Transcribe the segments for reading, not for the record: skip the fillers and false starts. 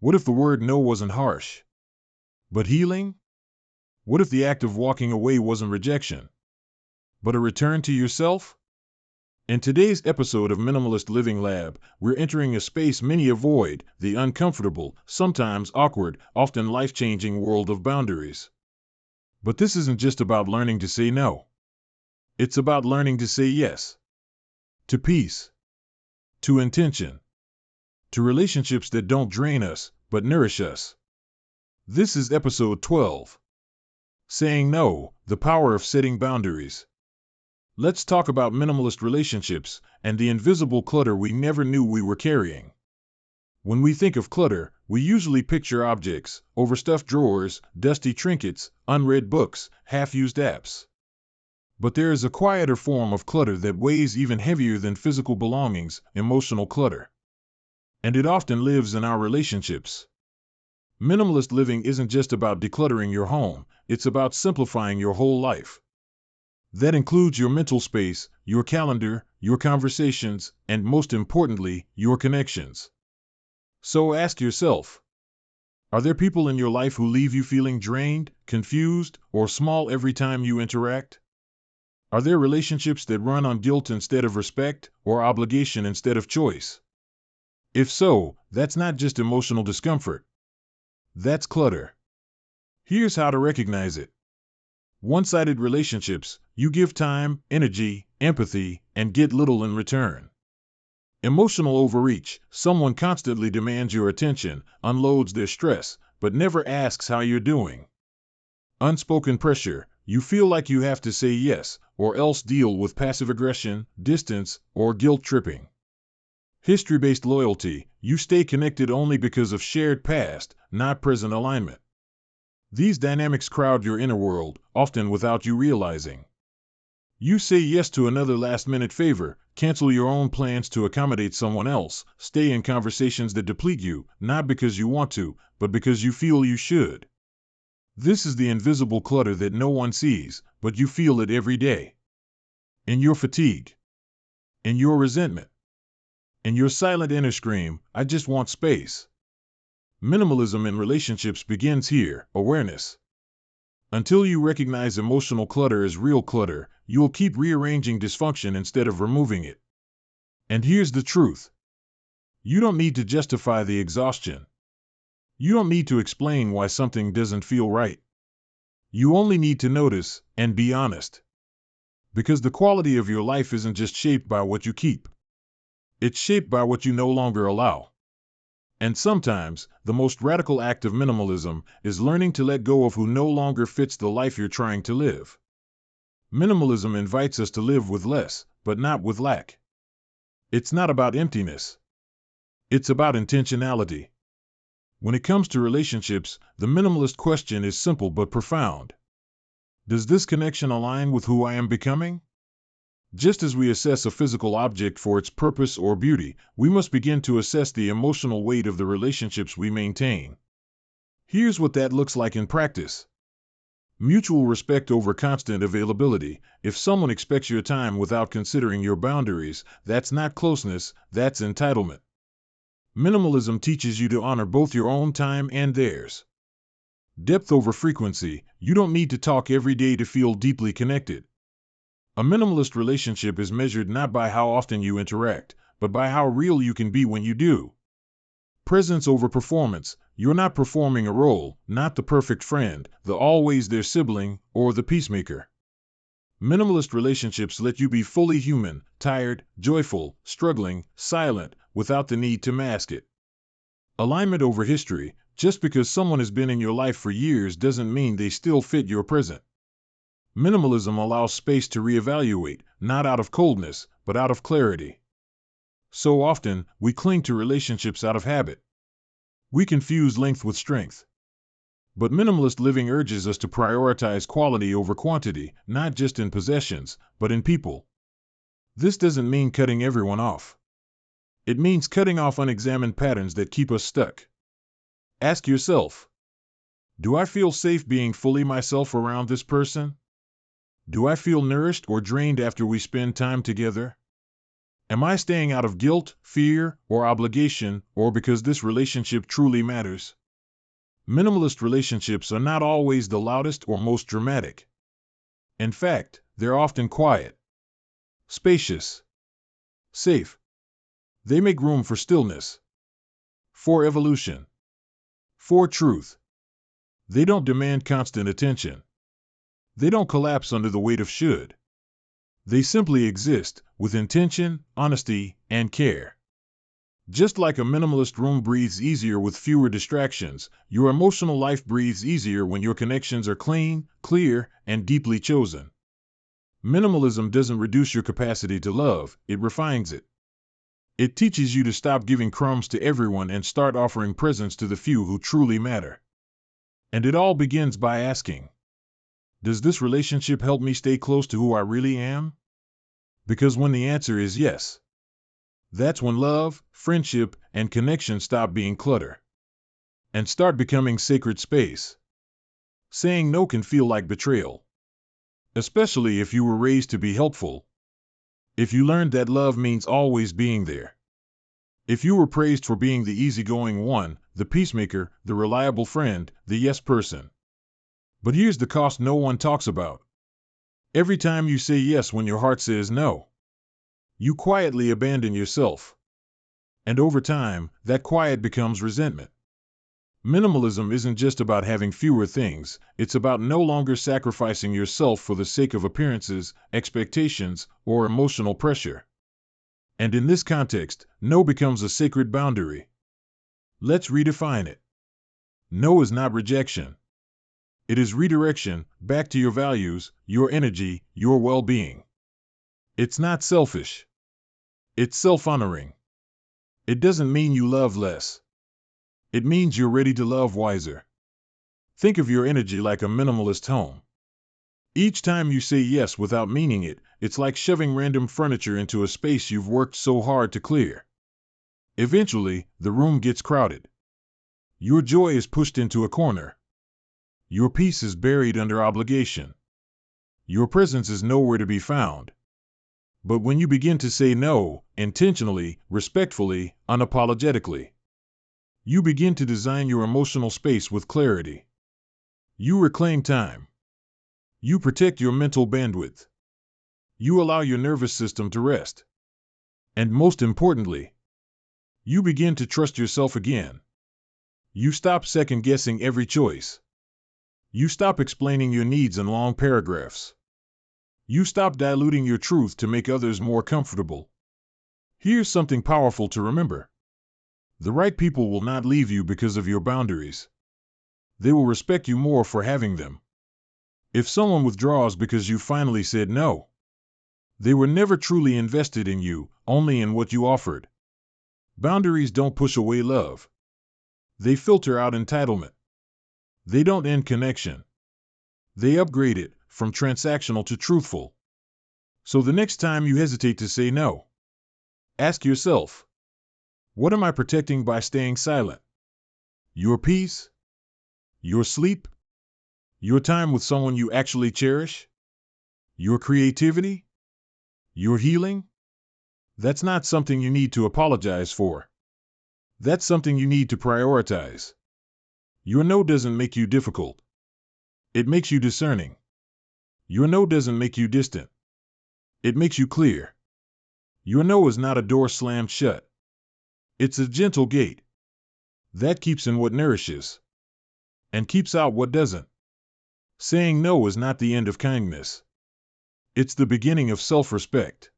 What if the word no wasn't harsh, but healing? What if the act of walking away wasn't rejection, but a return to yourself? In today's episode of Minimalist Living Lab, we're entering a space many avoid, the uncomfortable, sometimes awkward, often life-changing world of boundaries. But this isn't just about learning to say no. It's about learning to say yes. To peace. To intention. To relationships that don't drain us, but nourish us. This is episode 12. Saying no, the power of setting boundaries. Let's talk about minimalist relationships and the invisible clutter we never knew we were carrying. When we think of clutter, we usually picture objects, overstuffed drawers, dusty trinkets, unread books, half-used apps. But there is a quieter form of clutter that weighs even heavier than physical belongings, emotional clutter. And it often lives in our relationships. Minimalist living isn't just about decluttering your home, it's about simplifying your whole life. That includes your mental space, your calendar, your conversations, and most importantly, your connections. So ask yourself, are there people in your life who leave you feeling drained, confused, or small every time you interact? Are there relationships that run on guilt instead of respect, or obligation instead of choice? If so, that's not just emotional discomfort. That's clutter. Here's how to recognize it. One-sided relationships, you give time, energy, empathy, and get little in return. Emotional overreach, someone constantly demands your attention, unloads their stress, but never asks how you're doing. Unspoken pressure, you feel like you have to say yes, or else deal with passive aggression, distance, or guilt tripping. History-based loyalty, you stay connected only because of shared past, not present alignment. These dynamics crowd your inner world, often without you realizing. You say yes to another last-minute favor, cancel your own plans to accommodate someone else, stay in conversations that deplete you, not because you want to, but because you feel you should. This is the invisible clutter that no one sees, but you feel it every day. In your fatigue. In your resentment. In your silent inner scream, I just want space. Minimalism in relationships begins here, awareness. Until you recognize emotional clutter as real clutter, you will keep rearranging dysfunction instead of removing it. And here's the truth. You don't need to justify the exhaustion. You don't need to explain why something doesn't feel right. You only need to notice and be honest. Because the quality of your life isn't just shaped by what you keep. It's shaped by what you no longer allow. And sometimes, the most radical act of minimalism is learning to let go of who no longer fits the life you're trying to live. Minimalism invites us to live with less, but not with lack. It's not about emptiness. It's about intentionality. When it comes to relationships, the minimalist question is simple but profound. Does this connection align with who I am becoming? Just as we assess a physical object for its purpose or beauty, we must begin to assess the emotional weight of the relationships we maintain. Here's what that looks like in practice. Mutual respect over constant availability. If someone expects your time without considering your boundaries, that's not closeness, that's entitlement. Minimalism teaches you to honor both your own time and theirs. Depth over frequency. You don't need to talk every day to feel deeply connected. A minimalist relationship is measured not by how often you interact, but by how real you can be when you do. Presence over performance. You're not performing a role, not the perfect friend, the always there sibling, or the peacemaker. Minimalist relationships let you be fully human, tired, joyful, struggling, silent, without the need to mask it. Alignment over history. Just because someone has been in your life for years doesn't mean they still fit your present. Minimalism allows space to reevaluate, not out of coldness, but out of clarity. So often, we cling to relationships out of habit. We confuse length with strength. But minimalist living urges us to prioritize quality over quantity, not just in possessions, but in people. This doesn't mean cutting everyone off. It means cutting off unexamined patterns that keep us stuck. Ask yourself, do I feel safe being fully myself around this person? Do I feel nourished or drained after we spend time together? Am I staying out of guilt, fear, or obligation, or because this relationship truly matters? Minimalist relationships are not always the loudest or most dramatic. In fact, they're often quiet, spacious, safe. They make room for stillness, for evolution, for truth. They don't demand constant attention. They don't collapse under the weight of should. They simply exist, with intention, honesty, and care. Just like a minimalist room breathes easier with fewer distractions, your emotional life breathes easier when your connections are clean, clear, and deeply chosen. Minimalism doesn't reduce your capacity to love, it refines it. It teaches you to stop giving crumbs to everyone and start offering presents to the few who truly matter. And it all begins by asking, does this relationship help me stay close to who I really am? Because when the answer is yes, that's when love, friendship, and connection stop being clutter and start becoming sacred space. Saying no can feel like betrayal, especially if you were raised to be helpful. If you learned that love means always being there. If you were praised for being the easygoing one, the peacemaker, the reliable friend, the yes person. But here's the cost no one talks about. Every time you say yes when your heart says no, you quietly abandon yourself. And over time, that quiet becomes resentment. Minimalism isn't just about having fewer things, it's about no longer sacrificing yourself for the sake of appearances, expectations, or emotional pressure. And in this context, no becomes a sacred boundary. Let's redefine it. No is not rejection. It is redirection back to your values, your energy, your well-being. It's not selfish. It's self-honoring. It doesn't mean you love less. It means you're ready to love wiser. Think of your energy like a minimalist home. Each time you say yes without meaning it, it's like shoving random furniture into a space you've worked so hard to clear. Eventually, the room gets crowded. Your joy is pushed into a corner. Your peace is buried under obligation. Your presence is nowhere to be found. But when you begin to say no, intentionally, respectfully, unapologetically, you begin to design your emotional space with clarity. You reclaim time. You protect your mental bandwidth. You allow your nervous system to rest. And most importantly, you begin to trust yourself again. You stop second-guessing every choice. You stop explaining your needs in long paragraphs. You stop diluting your truth to make others more comfortable. Here's something powerful to remember. The right people will not leave you because of your boundaries. They will respect you more for having them. If someone withdraws because you finally said no, they were never truly invested in you, only in what you offered. Boundaries don't push away love. They filter out entitlement. They don't end connection. They upgrade it, from transactional to truthful. So the next time you hesitate to say no, ask yourself, what am I protecting by staying silent? Your peace? Your sleep? Your time with someone you actually cherish? Your creativity? Your healing? That's not something you need to apologize for. That's something you need to prioritize. Your no doesn't make you difficult. It makes you discerning. Your no doesn't make you distant. It makes you clear. Your no is not a door slammed shut. It's a gentle gate. That keeps in what nourishes and keeps out what doesn't. Saying no is not the end of kindness. It's the beginning of self-respect.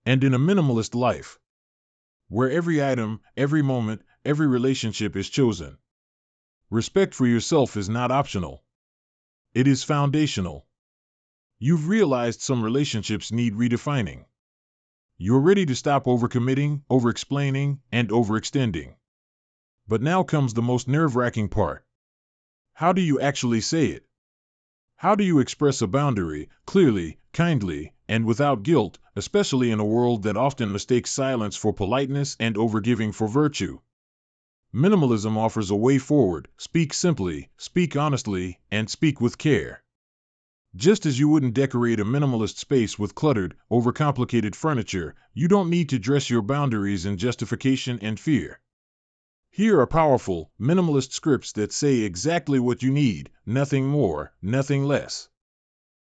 And in a minimalist life, where every item, every moment, every relationship is chosen, respect for yourself is not optional. It is foundational. You've realized some relationships need redefining. You're ready to stop overcommitting, overexplaining, and overextending. But now comes the most nerve-wracking part. How do you actually say it? How do you express a boundary, clearly, kindly, and without guilt, especially in a world that often mistakes silence for politeness and overgiving for virtue? Minimalism offers a way forward. Speak simply, speak honestly, and speak with care. Just as you wouldn't decorate a minimalist space with cluttered, overcomplicated furniture, you don't need to dress your boundaries in justification and fear. Here are powerful, minimalist scripts that say exactly what you need, nothing more, nothing less.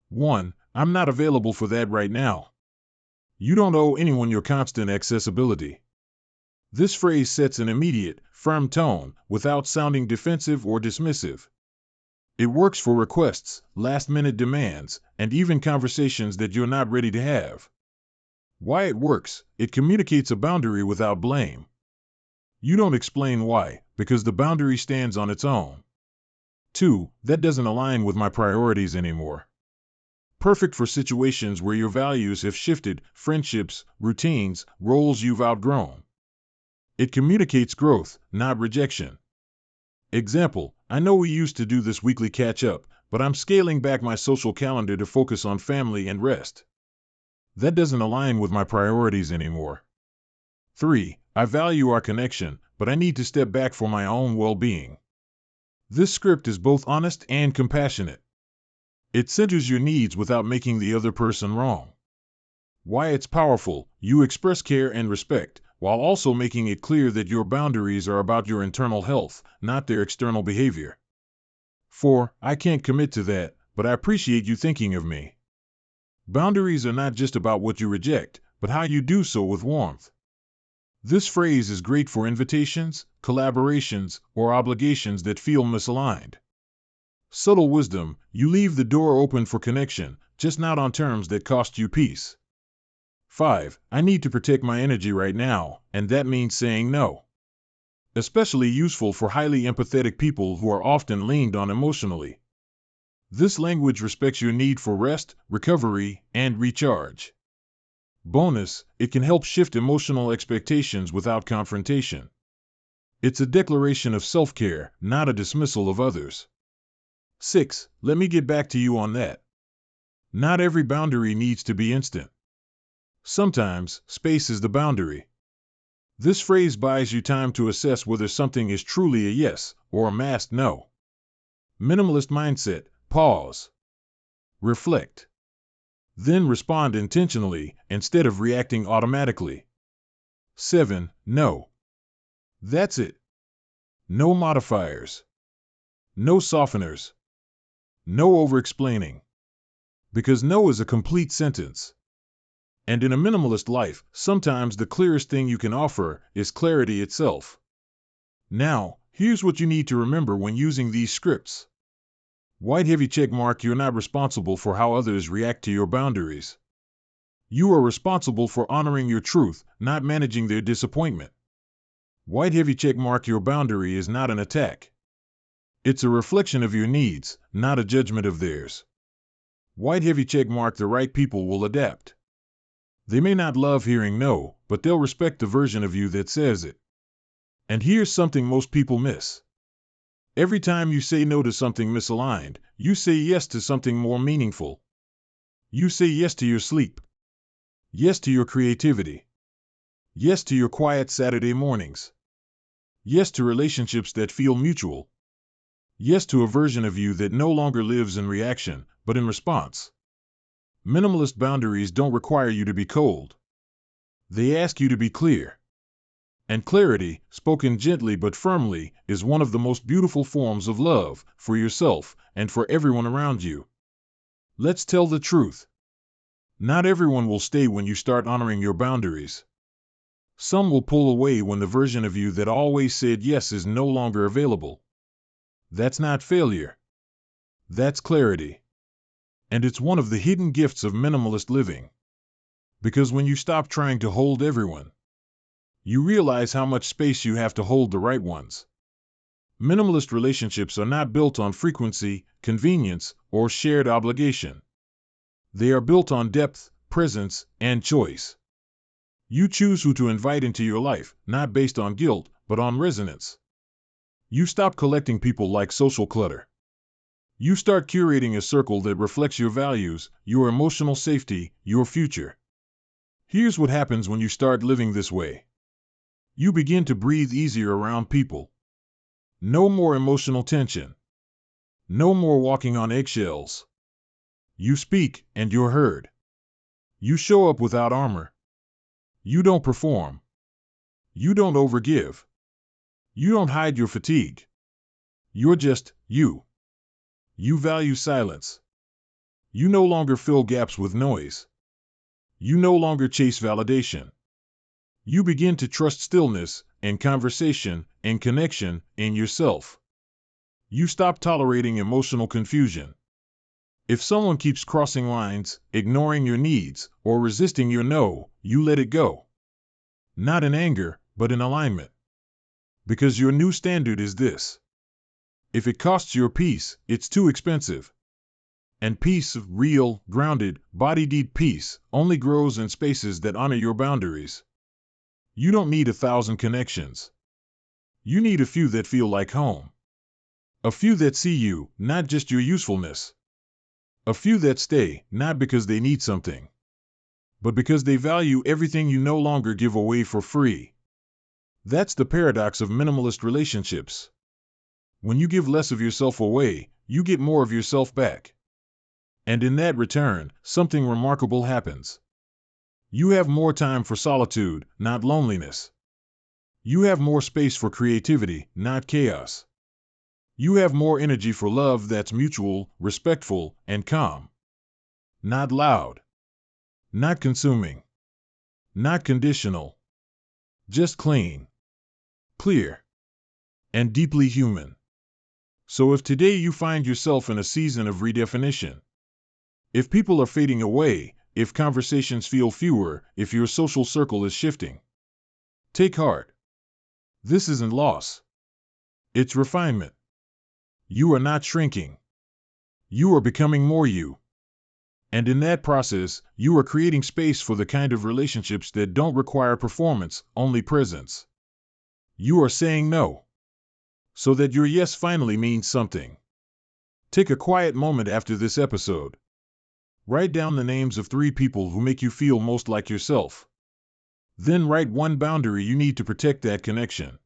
1. I'm not available for that right now. You don't owe anyone your constant accessibility. This phrase sets an immediate, firm tone, without sounding defensive or dismissive. It works for requests, last-minute demands, and even conversations that you're not ready to have. Why it works: it communicates a boundary without blame. You don't explain why, because the boundary stands on its own. 2. That doesn't align with my priorities anymore. Perfect for situations where your values have shifted, friendships, routines, roles you've outgrown. It communicates growth, not rejection. Example: I know we used to do this weekly catch-up, but I'm scaling back my social calendar to focus on family and rest. That doesn't align with my priorities anymore. 3. I value our connection, but I need to step back for my own well-being. This script is both honest and compassionate. It centers your needs without making the other person wrong. Why it's powerful: you express care and respect, while also making it clear that your boundaries are about your internal health, not their external behavior. 4. I can't commit to that, but I appreciate you thinking of me. Boundaries are not just about what you reject, but how you do so with warmth. This phrase is great for invitations, collaborations, or obligations that feel misaligned. Subtle wisdom: you leave the door open for connection, just not on terms that cost you peace. 5. I need to protect my energy right now, and that means saying no. Especially useful for highly empathetic people who are often leaned on emotionally. This language respects your need for rest, recovery, and recharge. Bonus: it can help shift emotional expectations without confrontation. It's a declaration of self-care, not a dismissal of others. 6. Let me get back to you on that. Not every boundary needs to be instant. Sometimes, space is the boundary. This phrase buys you time to assess whether something is truly a yes or a masked no. Minimalist mindset: pause. Reflect. Then respond intentionally, instead of reacting automatically. 7. No. That's it. No modifiers. No softeners. No over-explaining. Because no is a complete sentence. And in a minimalist life, sometimes the clearest thing you can offer is clarity itself. Now, here's what you need to remember when using these scripts. White heavy check mark: you're not responsible for how others react to your boundaries. You are responsible for honoring your truth, not managing their disappointment. White heavy check mark: your boundary is not an attack. It's a reflection of your needs, not a judgment of theirs. White heavy check mark: the right people will adapt. They may not love hearing no, but they'll respect the version of you that says it. And here's something most people miss. Every time you say no to something misaligned, you say yes to something more meaningful. You say yes to your sleep. Yes to your creativity. Yes to your quiet Saturday mornings. Yes to relationships that feel mutual. Yes to a version of you that no longer lives in reaction, but in response. Minimalist boundaries don't require you to be cold. They ask you to be clear. And clarity, spoken gently but firmly, is one of the most beautiful forms of love, for yourself and for everyone around you. Let's tell the truth. Not everyone will stay when you start honoring your boundaries. Some will pull away when the version of you that always said yes is no longer available. That's not failure. That's clarity. And it's one of the hidden gifts of minimalist living. Because when you stop trying to hold everyone, you realize how much space you have to hold the right ones. Minimalist relationships are not built on frequency, convenience, or shared obligation. They are built on depth, presence, and choice. You choose who to invite into your life, not based on guilt, but on resonance. You stop collecting people like social clutter. You start curating a circle that reflects your values, your emotional safety, your future. Here's what happens when you start living this way. You begin to breathe easier around people. No more emotional tension. No more walking on eggshells. You speak and you're heard. You show up without armor. You don't perform. You don't overgive. You don't hide your fatigue. You're just you. You value silence. You no longer fill gaps with noise. You no longer chase validation. You begin to trust stillness and conversation and connection in yourself. You stop tolerating emotional confusion. If someone keeps crossing lines, ignoring your needs, or resisting your no, you let it go. Not in anger, but in alignment. Because your new standard is this. If it costs your peace, it's too expensive. And peace, real, grounded, body-deep peace, only grows in spaces that honor your boundaries. You don't need 1,000 connections. You need a few that feel like home. A few that see you, not just your usefulness. A few that stay, not because they need something, but because they value everything you no longer give away for free. That's the paradox of minimalist relationships. When you give less of yourself away, you get more of yourself back. And in that return, something remarkable happens. You have more time for solitude, not loneliness. You have more space for creativity, not chaos. You have more energy for love that's mutual, respectful, and calm. Not loud. Not consuming. Not conditional. Just clean. Clear. And deeply human. So if today you find yourself in a season of redefinition, if people are fading away, if conversations feel fewer, if your social circle is shifting, take heart. This isn't loss. It's refinement. You are not shrinking. You are becoming more you. And in that process, you are creating space for the kind of relationships that don't require performance, only presence. You are saying no, so that your yes finally means something. Take a quiet moment after this episode. Write down the names of 3 people who make you feel most like yourself. Then write one boundary you need to protect that connection.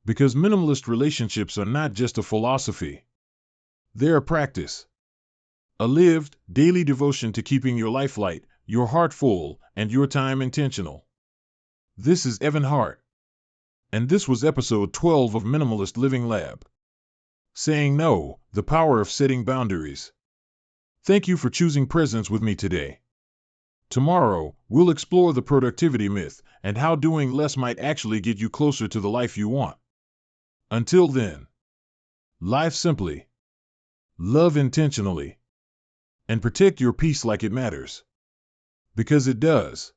Because minimalist relationships are not just a philosophy. They're a practice. A lived, daily devotion to keeping your life light, your heart full, and your time intentional. This is Evan Hart. And this was episode 12 of Minimalist Living Lab. Saying no, the power of setting boundaries. Thank you for choosing presence with me today. Tomorrow, we'll explore the productivity myth and how doing less might actually get you closer to the life you want. Until then, live simply, love intentionally, and protect your peace like it matters. Because it does.